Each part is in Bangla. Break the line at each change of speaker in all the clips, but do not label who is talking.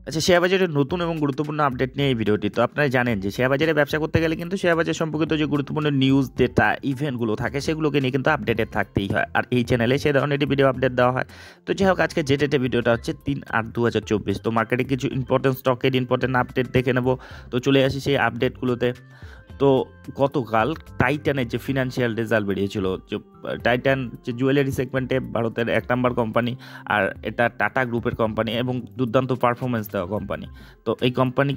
আচ্ছা, শেয়ার বাজারের নতুন এবং গুরুত্বপূর্ণ আপডেট নিয়ে এই ভিডিওটি। তো আপনারা জানেন যে শেয়ার বাজারে ব্যবসা করতে গেলে কিন্তু শেয়ার বাজার সম্পর্কিত যে গুরুত্বপূর্ণ নিউজ, ডেটা, ইভেন্টগুলো থাকে সেগুলোকে নিয়ে কিন্তু আপডেটেড থাকতেই হয়। আর এই চ্যানেলে সে ধরনের ভিডিও আপডেট দেওয়া হয়। তো যাই হোক, আজকে যে ডেটে ভিডিওটা হচ্ছে 3/8/2024। তো মার্কেটে কিছু ইম্পর্টেন্ট স্টকের ইম্পর্টেন্ট আপডেট দেখে নেব। তো চলে আসি সেই আপডেটগুলোতে। তো গতকাল টাইটানের যে ফিনান্সিয়াল রেজাল্ট বেরিয়েছিল, যে টাইটান যে জুয়েলারি সেগমেন্টে ভারতের 1 নম্বর কোম্পানি, আর এটা টাটা গ্রুপের কোম্পানি এবং দুর্দান্ত পারফরমেন্স দেওয়া কোম্পানি। তো এই কোম্পানি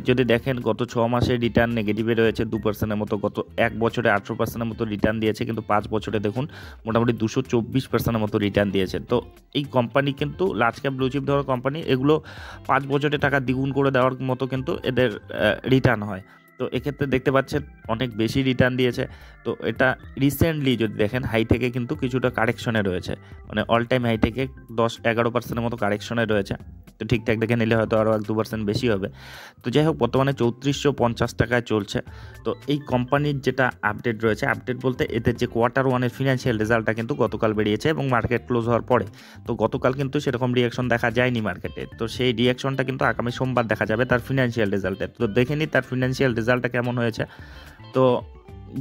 যদি দেখেন গত 6 মাসে রিটার্ন নেগেটিভে রয়েছে 2%-এর মতো, গত 1 বছরে 18%-এর মতো রিটার্ন দিয়েছে, কিন্তু 5 বছরে দেখুন মোটামুটি 224%-এর মতো রিটার্ন দিয়েছে। তো এই কোম্পানি কিন্তু লার্জ ক্যাপ ব্লু চিপ ধরার কোম্পানি, এগুলো 5 বছরে টাকা দ্বিগুণ করে দেওয়ার মতো কিন্তু এদের রিটার্ন হয়। তো এক্ষেত্রে দেখতে পাচ্ছেন অনেক বেশি রিটার্ন দিয়েছে। তো এটা রিসেন্টলি যদি দেখেন হাই থেকে কিন্তু কিছুটা কারেকশনে রয়েছে, মানে অল টাইম হাই থেকে 10-11%-এর মতো কারেকশনে রয়েছে। তো ঠিকঠাক দেখে নিলে হয়তো আরও 1-2% বেশি হবে। তো যাই হোক, বর্তমানে 3450 টাকায় চলছে। তো এই কোম্পানির যেটা আপডেট রয়েছে, আপডেট বলতে এদের যে Q1-এর ফিনান্সিয়াল রেজাল্টটা কিন্তু গতকাল বেরিয়েছে এবং মার্কেট ক্লোজ হওয়ার পরে। তো গতকাল কিন্তু সেরকম রিয়াকশন দেখা যায়নি মার্কেটে। তো সেই রিয়াকশনটা কিন্তু আগামী সোমবার দেখা যাবে তার ফিনান্সিয়াল রেজাল্টে। তো দেখে নিই তার ফিনান্সিয়াল রেজাল্টটা কেমন হয়েছে। তো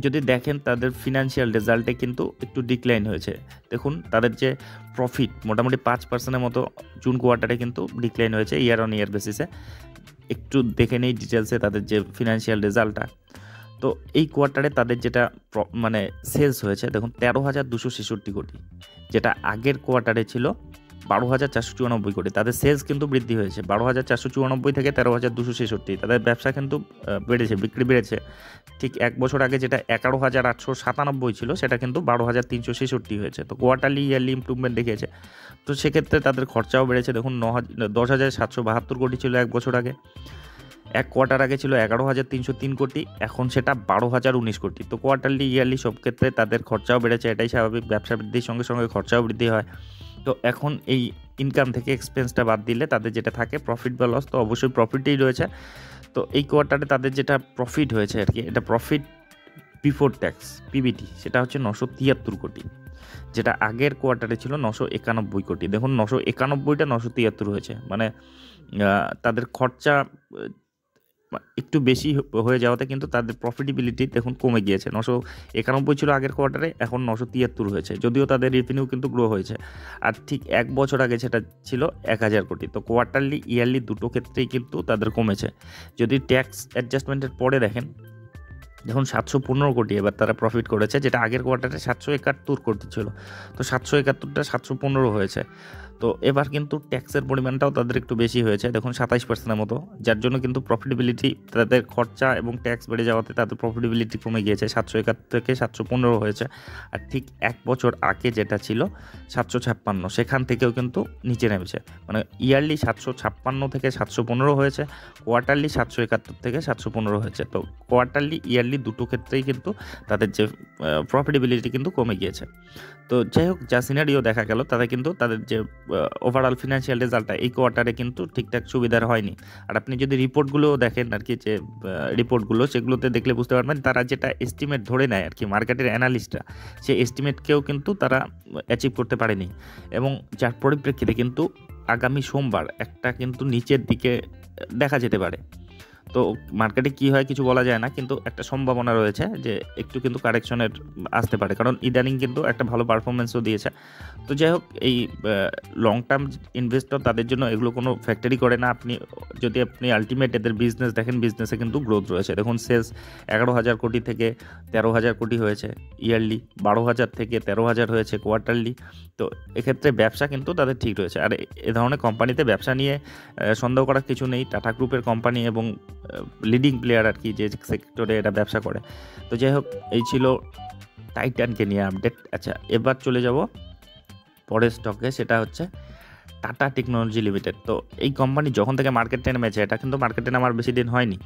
যদি দেখেন তাদের ফিনান্সিয়াল রেজাল্টে কিন্তু একটু ডিক্লাইন হয়েছে। দেখুন তাদের যে প্রফিট মোটামুটি 5%-এর মতো জুন কোয়ার্টারে কিন্তু ডিক্লাইন হয়েছে ইয়ার অন ইয়ার বেসিসে। একটু দেখে নেই ডিটেলসে তাদের যে ফিনান্সিয়াল রেজাল্টটা। তো এই কোয়ার্টারে তাদের যেটা মানে সেলস হয়েছে দেখুন 13,266 কোটি, যেটা আগের কোয়ার্টারে ছিল 12,494 কোটি। তাদের সেলস কিন্তু বৃদ্ধি হয়েছে 12,494 থেকে 13,266। তাদের ব্যবসা কিন্তু বেড়েছে, বিক্রি বেড়েছে। ঠিক 1 বছর আগে যেটা 11,897 ছিল সেটা কিন্তু 12,366 হয়েছে। তো কোয়ার্টারলি ইয়ারলি ইমপ্রুভমেন্ট দেখিয়েছে। তো সেক্ষেত্রে তাদের খরচাও বেড়েছে। দেখুন 10,772 কোটি ছিল 1 বছর আগে, 1 কোয়ার্টার আগে ছিল 11,303 কোটি, এখন সেটা 12,019 কোটি। তো কোয়ার্টারলি ইয়ারলি সব ক্ষেত্রে তাদের খরচাও বেড়েছে, এটাই স্বাভাবিক। ব্যবসা বৃদ্ধির সঙ্গে সঙ্গে খরচাও বৃদ্ধি হয়। তো এখন এই ইনকাম থেকে এক্সপেন্সটা বাদ দিলে তাদের যেটা থাকে প্রফিট বা লস, তো অবশ্যই প্রফিটেই রয়েছে। তো এই কোয়ার্টারে তাদের যেটা প্রফিট হয়েছে আর কি, এটা প্রফিট বিফোর ট্যাক্স পিবিটি, সেটা হচ্ছে 973 কোটি, যেটা আগের কোয়ার্টারে ছিল 991 কোটি। দেখুন 991টা 973 হয়েছে, মানে তাদের খরচা একটু বেশি হয়ে যাওয়াতে কিন্তু তাদের প্রফিটেবিলিটি দেখুন কমে গিয়েছে। 991 ছিল আগের কোয়ার্টারে, এখন 973 হয়েছে, যদিও তাদের রেভিনিউ কিন্তু গ্রো হয়েছে। আর ঠিক 1 বছর আগে সেটা ছিল 1,000 কোটি। তো কোয়ার্টারলি ইয়ারলি দুটো ক্ষেত্রেই কিন্তু তাদের কমেছে। যদি ট্যাক্স অ্যাডজাস্টমেন্টের পরে দেখেন, দেখুন 715 কোটি এবার তারা প্রফিট করেছে, যেটা আগের কোয়ার্টারে 771 কোটি ছিল। তো 771টা 715 হয়েছে। তো এবার কিন্তু ট্যাক্সের পরিমাণটাও তাদের একটু বেশি হয়েছে, দেখুন 27%-এর মতো, যার জন্য কিন্তু প্রফিটেবিলিটি, তাদের খরচা এবং ট্যাক্স বেড়ে যাওয়াতে তাদের প্রফিটেবিলিটি কমে গিয়েছে, 771 থেকে 715 হয়েছে। আর ঠিক 1 বছর আগে যেটা ছিল 756, সেখান থেকেও কিন্তু নিচে নেমেছে, মানে ইয়ারলি 756 থেকে 715 হয়েছে, কোয়ার্টারলি 771 থেকে 715 হয়েছে। তো কোয়ার্টারলি ইয়ারলি দুটো ক্ষেত্রেই কিন্তু তাদের যে প্রফিটেবিলিটি কিন্তু কমে গিয়েছে। তো যাই হোক, যা সিনারিও দেখা গেল তাতে কিন্তু তাদের যে ওভারঅল ফিনান্সিয়াল রেজাল্টটা এই কোয়ার্টারে কিন্তু ঠিকঠাক সুবিধার হয়নি। আর আপনি যদি রিপোর্টগুলোও দেখেন আর কি, যে রিপোর্টগুলো সেগুলোতে দেখলে বুঝতে পারবেন তারা যেটা এস্টিমেট ধরে নেয় আর কি, মার্কেটের অ্যানালিস্টরা সেই এস্টিমেটকেও কিন্তু তারা অ্যাচিভ করতে পারেনি, এবং যার পরিপ্রেক্ষিতে কিন্তু আগামী সোমবার একটা কিন্তু নিচের দিকে দেখা যেতে পারে। তো মার্কেটে কী হয় কিছু বলা যায় না, কিন্তু একটা সম্ভাবনা রয়েছে যে একটু কিন্তু কারেকশনের আসতে পারে, কারণ ইদানিং কিন্তু একটা ভালো পারফরমেন্সও দিয়েছে। তো যাই হোক, এই লং টার্ম ইনভেস্টর তাদের জন্য এগুলো কোনো ফ্যাক্টরি করে না। যদি আপনি আলটিমেট এদের বিজনেস দেখেন, বিজনেসে কিন্তু গ্রোথ রয়েছে। দেখুন সেলস 11,000 কোটি থেকে 13,000 কোটি হয়েছে ইয়ারলি, 12,000 থেকে 13,000 হয়েছে কোয়ার্টারলি। তো এক্ষেত্রে ব্যবসা কিন্তু তাদের ঠিক রয়েছে। আর এ ধরনের কোম্পানিতে ব্যবসা নিয়ে সন্দেহ করার কিছু নেই। টাটা গ্রুপের কোম্পানি এবং লিডিং প্লেয়ার আর কি, যে সেক্টরে এরা ব্যবসা করে। তো যাই হোক, এই ছিল টাইটানকে নিয়ে আপডেট। আচ্ছা, এবার চলে যাব পরের স্টকে, সেটা হচ্ছে টাটা টেকনোলজি লিমিটেড। তো এই কোম্পানি যখন থেকে মার্কেটে নেমেছে, এটা কিন্তু মার্কেটে নামার বেশি দিন হয়নি।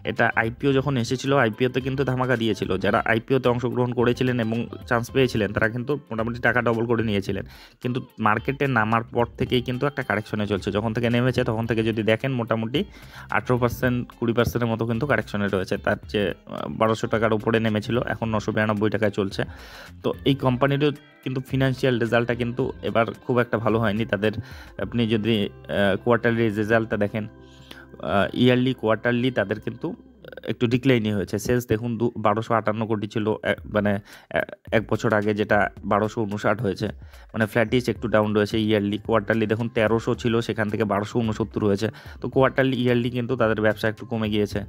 এটা আইপিও যখন এসেছিল, আইপিওতে কিন্তু ধামাকা দিয়েছিল। যারা আইপিওতে অংশগ্রহণ করেছিলেন এবং চান্স পেয়েছিলেন তারা কিন্তু মোটামুটি টাকা ডবল করে নিয়েছিলেন। কিন্তু মার্কেটে নামার পর থেকেই কিন্তু একটা কারেকশনে চলছে। যখন থেকে নেমেছে তখন থেকে যদি দেখেন মোটামুটি 18%, 20%-এর মতো কিন্তু কারেকশনে রয়েছে। তার যে 1,200 টাকার উপরে নেমেছিল, এখন 992 টাকায় চলছে। তো এই কোম্পানিরও কিন্তু ফিনান্সিয়াল রেজাল্টটা কিন্তু এবার খুব একটা ভালো হয়নি। তাদের আপনি যদি কোয়ার্টারলি রেজাল্টটা দেখেন, ইয়ারলি কোয়ার্টারলি তাদের কিন্তু একটু ডিক্লাইনই হয়েছে। সেলস দেখুন 1258 কোটি ছিল মানে এক বছর আগে, যেটা 1259 হয়েছে, মানে ফ্ল্যাটিশ একটু ডাউন রয়েছে। ইয়ারলি কোয়ার্টারলি দেখুন 1300 ছিল, সেখান থেকে 1269 হয়েছে। তো কোয়ার্টারলি ইয়ারলি কিন্তু তাদের ব্যবসা একটু কমে গিয়েছে।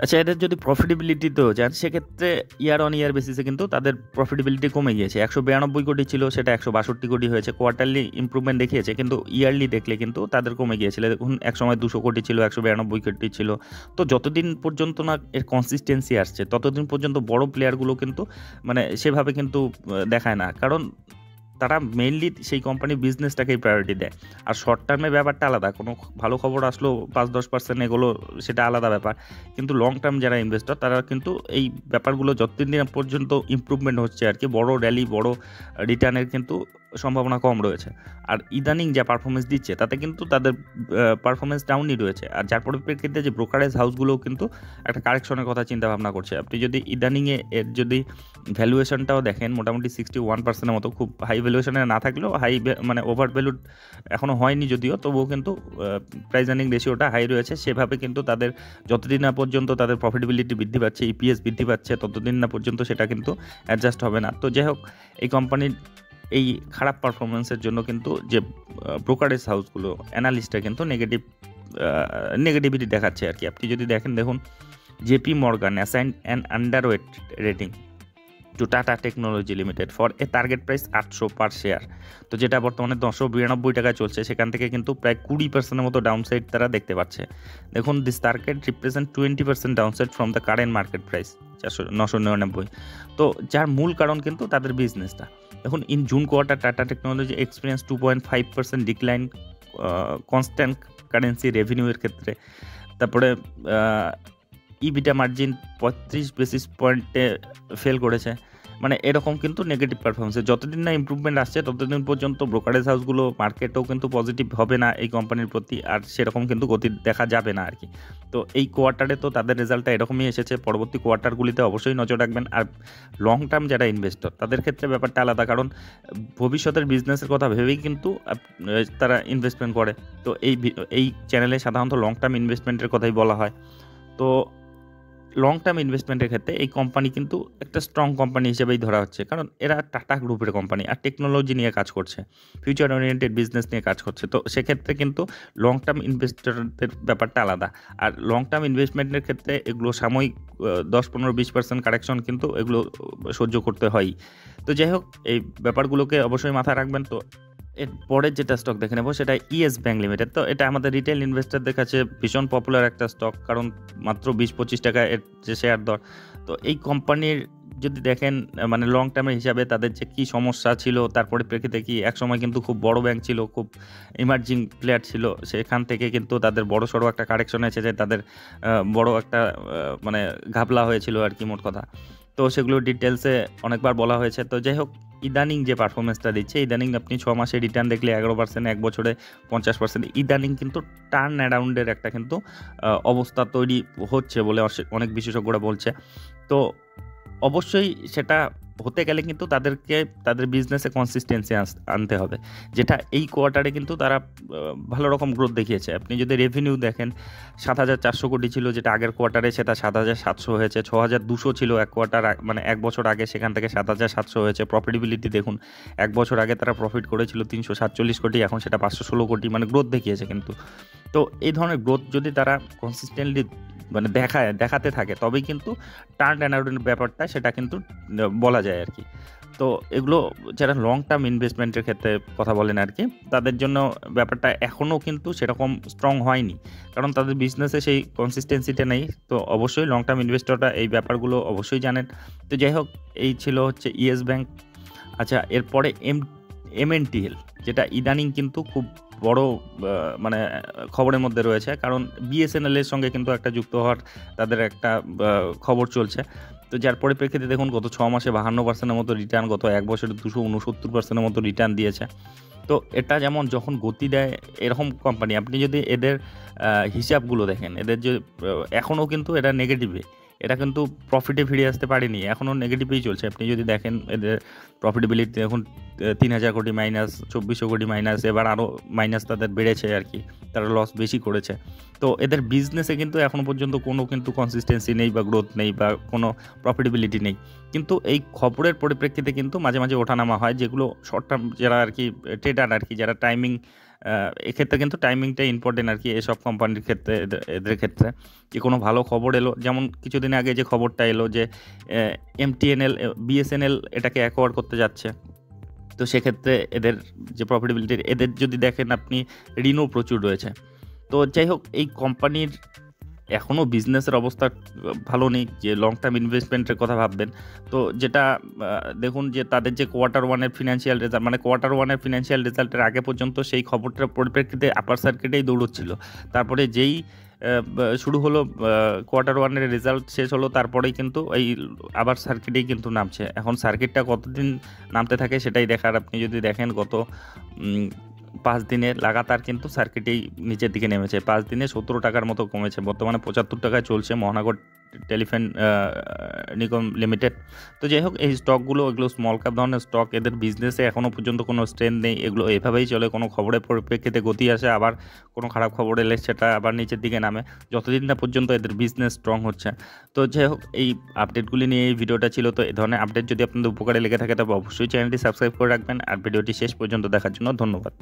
আচ্ছা, এদের যদি প্রফিটেবিলিটিতেও যান, সেক্ষেত্রে ইয়ার অন ইয়ার বেসিসে কিন্তু তাদের প্রফিটেবিলিটি কমে গিয়েছে। 192 কোটি ছিল, সেটা 162 কোটি হয়েছে। কোয়ার্টারলি ইম্প্রুভমেন্ট দেখিয়েছে, কিন্তু ইয়ারলি দেখলে কিন্তু তাদের কমে গিয়েছিল। দেখুন একসময় 200 কোটি ছিল, 192 কোটি ছিল। তো যতদিন পর্যন্ত না এর কনসিস্টেন্সি আসছে, ততদিন পর্যন্ত বড় প্লেয়ারগুলো কিন্তু মানে সেভাবে কিন্তু দেখায় না, কারণ তারা মেইনলি সেই কোম্পানির বিজনেসটাকেই প্রায়োরিটি দেয়। আর শর্ট টার্মে ব্যাপারটা আলাদা, কোনো ভালো খবর আসলো 5-10% এগুলো, সেটা আলাদা ব্যাপার। কিন্তু লং টার্ম যারা ইনভেস্টর, তারা কিন্তু এই ব্যাপারগুলো যতদিন পর্যন্ত ইমপ্রুভমেন্ট হচ্ছে আর কি, বড় র্যালি, বড় রিটার্নের কিন্তু সম্ভাবনা কম রয়েছে। আর ইদানিং যা পারফরমেন্স দিচ্ছে, তাতে কিন্তু তাদের পারফরমেন্স ডাউনই রয়েছে। আর যার পরিপ্রেক্ষিতে যে ব্রোকারেজ হাউসগুলোও কিন্তু একটা কারেকশনের কথা চিন্তা ভাবনা করছে। আপনি যদি ইদানিংয়ে এর যদি ভ্যালুয়েশনটাও দেখেন, মোটামুটি 61%-এর মতো, খুব হাই ভ্যালুয়েশনে না থাকলেও হাই, মানে ওভার ভ্যালুড এখনও হয়নি যদিও, তবুও কিন্তু প্রাইস আর্নিং রেশিওটা হাই রয়েছে। সেভাবে কিন্তু তাদের যতদিন না পর্যন্ত তাদের প্রফিটেবিলিটি বৃদ্ধি পাচ্ছে, ইপিএস বৃদ্ধি পাচ্ছে, ততদিন না পর্যন্ত সেটা কিন্তু অ্যাডজাস্ট হবে না। তো যাই হোক, এই কোম্পানির এই খারাপ পারফরমেন্সের জন্য কিন্তু যে ব্রোকারেজ হাউসগুলো, অ্যানালিস্টরা কিন্তু নেগেটিভিটি দেখাচ্ছে আর কি। আপনি যদি দেখুন JP Morgan assigned an underweight rating to Tata Technology Limited for a target price 800 per share. তো যেটা বর্তমানে 992 টাকায় চলছে, সেখান থেকে কিন্তু প্রায় 20%-এর মতো ডাউনসাইড তারা দেখতে পাচ্ছে। দেখুন, this target represent 20% downside from the current market price 999। তো যার মূল কারণ কিন্তু তাদের বিজনেসটা। দেখুন, in June quarter Tata technology experience 2.5% decline constant currency রেভিনিউয়ের ক্ষেত্রে। তারপরে ইবিটা মার্জিন 35 বেসিস পয়েন্টে ফেল করেছে। মানে এরকম কিন্তু নেগেটিভ পারফরমেন্স। যতদিন না ইমপ্রুভমেন্ট আসছে, ততদিন পর্যন্ত ব্রোকারেজ হাউসগুলো, মার্কেটও কিন্তু পজিটিভ হবে না এই কোম্পানির প্রতি, আর সেরকম কিন্তু গতি দেখা যাবে না আর কি। তো এই কোয়ার্টারে তো তাদের রেজাল্টটা এরকমই এসেছে। পরবর্তী কোয়ার্টারগুলিতে অবশ্যই নজর রাখবেন। আর লং টার্ম যারা ইনভেস্টর, তাদের ক্ষেত্রে ব্যাপারটা আলাদা, কারণ ভবিষ্যতের বিজনেসের কথা ভেবেই কিন্তু তারা ইনভেস্টমেন্ট করে। তো এই চ্যানেলে সাধারণত লং টার্ম ইনভেস্টমেন্টের কথাই বলা হয়। তো লং টার্ম ইনভেস্টমেন্টের ক্ষেত্রে এই কোম্পানি কিন্তু একটা স্ট্রং কোম্পানি হিসেবেই ধরা হচ্ছে, কারণ এরা টাটা গ্রুপের কোম্পানি, আর টেকনোলজি নিয়ে কাজ করছে, ফিউচার ওরিয়েন্টেড বিজনেস নিয়ে কাজ করছে। তো সেক্ষেত্রে কিন্তু লং টার্ম ইনভেস্টরদের ব্যাপারটা আলাদা। আর লং টার্ম ইনভেস্টমেন্টের ক্ষেত্রে এগুলো সাময়িক 10-15-20% কারেকশন কিন্তু এগুলো সহ্য করতে হয়। তো যাই হোক, এই ব্যাপারগুলোকে অবশ্যই মাথায় রাখবেন। তো এর পরের যেটা স্টক দেখে নেব, সেটা ইয়েস ব্যাংক লিমিটেড। তো এটা আমাদের রিটেল ইনভেস্টরদের কাছে ভীষণ পপুলার একটা স্টক, কারণ মাত্র 20-25 টাকা এর যে শেয়ার দর। তো এই কোম্পানির যদি দেখেন, মানে লং টার্মের হিসাবে তাদের যে কী সমস্যা ছিল, তারপরে প্রেক্ষিতে কি একসময় কিন্তু খুব বড় ব্যাংক ছিল, খুব ইমার্জিং প্লেয়ার ছিল, সেখান থেকে কিন্তু তাদের বড় সড়ো একটা কারেকশন এসেছে, তাদের বড় একটা মানে ঘাবলা হয়েছিল আর কি, মোট কথা। তো সেগুলো ডিটেলসে অনেকবার বলা হয়েছে। তো যাই হোক, ইদানিং যে পারফরমেন্সটা দিচ্ছে, ইদানিং আপনি 6 মাসে রিটার্ন দেখলে 11%, এক বছরে 50%, ইদানিং কিন্তু টার্ন অ্যারাউন্ডের একটা কিন্তু অবস্থা তৈরি হচ্ছে বলে অনেক বিশেষজ্ঞরা বলছে। তো অবশ্যই সেটা হতে গেলে কিন্তু তাদেরকে তাদের বিজনেসে কনসিস্টেন্সি আনতে হবে, যেটা এই কোয়ার্টারে কিন্তু তারা ভালো রকম গ্রোথ দেখিয়েছে। আপনি যদি রেভিনিউ দেখেন, 7,400 কোটি ছিল, যেটা আগের কোয়ার্টারে সেটা 7,700 হয়েছে। 6,200 ছিল এক কোয়ার্টার, মানে এক বছর আগে, সেখান থেকে 7,700 হয়েছে। প্রফিটেবিলিটি দেখুন, এক বছর আগে তারা প্রফিট করেছিল 347 কোটি, এখন সেটা 516 কোটি, মানে গ্রোথ দেখিয়েছে কিন্তু। তো এই ধরনের গ্রোথ যদি তারা কনসিস্টেন্টলি মানে দেখাতে থাকে, তবেই কিন্তু টার্ন অ্যারাউন্ডের ব্যাপারটা সেটা কিন্তু বলা যায় আর কি। তো এগুলো যারা লং টার্ম ইনভেস্টমেন্টের ক্ষেত্রে কথা বলেন আর কি, তাদের জন্য ব্যাপারটা এখনও কিন্তু সেরকম স্ট্রং হয়নি, কারণ তাদের বিজনেসে সেই কনসিস্টেন্সিটা নেই। তো অবশ্যই লং টার্ম ইনভেস্টররা এই ব্যাপারগুলো অবশ্যই জানেন। তো যাই হোক, এই ছিল হচ্ছে ইয়েস ব্যাংক। আচ্ছা, এরপরে এমএনটিএল, যেটা ইদানিং কিন্তু খুব বড় মানে খবরের মধ্যে রয়েছে, কারণ বিএসএনএলের সঙ্গে কিন্তু একটা যুক্ত হওয়ার তাদের একটা খবর চলছে। তো যার পরিপ্রেক্ষিতে দেখুন, গত 6 মাসে 52%-এর মতো রিটার্ন, গত এক বছরে 269%-এর মতো রিটার্ন দিয়েছে। তো এটা যেমন যখন গতি দেয় এরকম কোম্পানি, আপনি যদি এদের হিসাবগুলো দেখেন, এদের যে এখনও কিন্তু এটা নেগেটিভে, এটা কিন্তু প্রফিটে ফিরে আসতে পারেনি, এখনও নেগেটিভেই চলছে। আপনি যদি দেখেন এদের প্রফিটেবিলিটি এখন ৩,০০০ কোটি মাইনাস, ২৪০০ কোটি মাইনাস, এবার আরও মাইনাস তাদের বেড়েছে আর কি, তারা লস বেশি করেছে। তো এদের বিজনেসে কিন্তু এখনও পর্যন্ত কোনো কিন্তু কনসিস্টেন্সি নেই বা গ্রোথ নেই বা কোনো প্রফিটেবিলিটি নেই। কিন্তু এই খবরের পরিপ্রেক্ষিতে কিন্তু মাঝে মাঝে ওঠানামা হয়, যেগুলো শর্ট টার্ম যারা আর কি ট্রেডার আর কি, যারা টাইমিং, এক্ষেত্রে কিন্তু টাইমিংটা ইম্পর্টেন্ট আর কি এসব কোম্পানির ক্ষেত্রে, এদের ক্ষেত্রে। যে কোনো ভালো খবর এলো, যেমন কিছুদিন আগে যে খবরটা এলো যে MTNL BSNL এটাকে অ্যাকোয়ার করতে যাচ্ছে। তো সেক্ষেত্রে এদের যে প্রফিটেবিলিটি, এদের যদি দেখেন আপনি, ঋণও প্রচুর রয়েছে। তো যাই হোক, এই কোম্পানির এখনও বিজনেসের অবস্থা ভালো নেই, যে লং টার্ম ইনভেস্টমেন্টের কথা ভাববেন। তো যেটা দেখুন যে তাদের যে কোয়ার্টার 1-এর ফিনান্সিয়াল রেজাল্ট, মানে কোয়ার্টার 1-এর ফিনান্সিয়াল রেজাল্টের আগে পর্যন্ত সেই খবরটার পরিপ্রেক্ষিতে আপার সার্কিটেই দৌড়চ্ছিল। তারপরে যেই শুরু হলো কোয়ার্টার 1-এর রেজাল্ট শেষ হলো, তারপরেই কিন্তু এই আবার সার্কিটেই কিন্তু নামছে। এখন সার্কিটটা কতদিন নামতে থাকে সেটাই দেখার। আপনি যদি দেখেন গত 5 দিনে লাগাতার কিন্তু সার্কিটেই নিচের দিকে নেমেছে। 5 দিনে 17 টাকার মতো কমেছে। বর্তমানে 75 টাকায় চলছে মহানগর টেলিফোন নিগম লিমিটেড। তো যাই হোক, এই স্টকগুলো, এগুলো স্মল ক্যাপ ধরনের স্টক, এদের বিজনেসে এখনও পর্যন্ত কোনো স্ট্রেংথ নেই। এগুলো এভাবেই চলে, কোনো খবরের পরিপ্রেক্ষিতে গতি আসে, আবার কোনো খারাপ খবর এলে সেটা আবার নিচের দিকে নামে, যতদিন না পর্যন্ত এদের বিজনেস স্ট্রং হচ্ছে। তো যাই হোক, এই আপডেটগুলি নিয়ে এই ভিডিওটা ছিল। তো এই ধরনের আপডেট যদি আপনাদের উপকারে লেগে থাকে তবে অবশ্যই চ্যানেলটি সাবস্ক্রাইব করে রাখবেন, আর ভিডিওটি শেষ পর্যন্ত দেখার জন্য ধন্যবাদ।